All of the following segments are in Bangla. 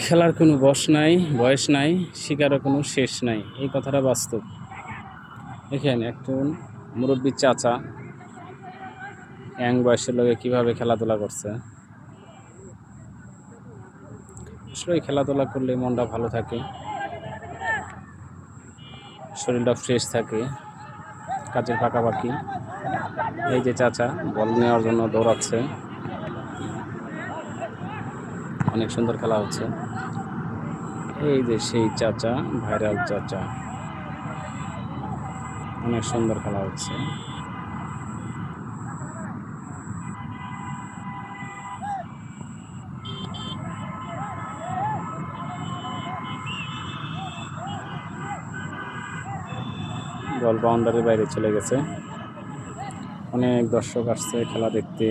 খেলার কোনো বয়স নাই, শিকারও কোনো শেষ নাই, এই কথাটা বাস্তব। দেখেন একজন মুরব্বী চাচা বয়সের লোকে কিভাবে খেলাধুলা করছে। আসলে খেলাধুলা করলে মনটা ভালো থাকে, শরীরটা ফ্রেশ থাকে, কাজের পাকাপাকি। এই যে চাচা বল নেওয়ার জন্য দৌড়াচ্ছে, অনেক সুন্দর খেলা হচ্ছে। এই যে সেই চাচা, ভাইরাল চাচা, অনেক সুন্দর খেলা হচ্ছে। বল বাউন্ডারির বাইরে চলে গেছে। অনেক দর্শক আসছে খেলা দেখতে।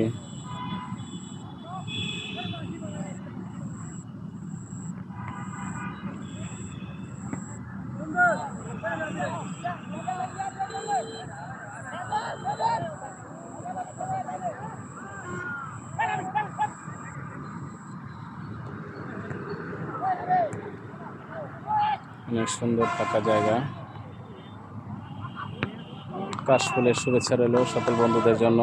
অনেক সুন্দর ফাঁকা জায়গা। কাশফুলের শুভেচ্ছা রইল সকল বন্ধুদের জন্য।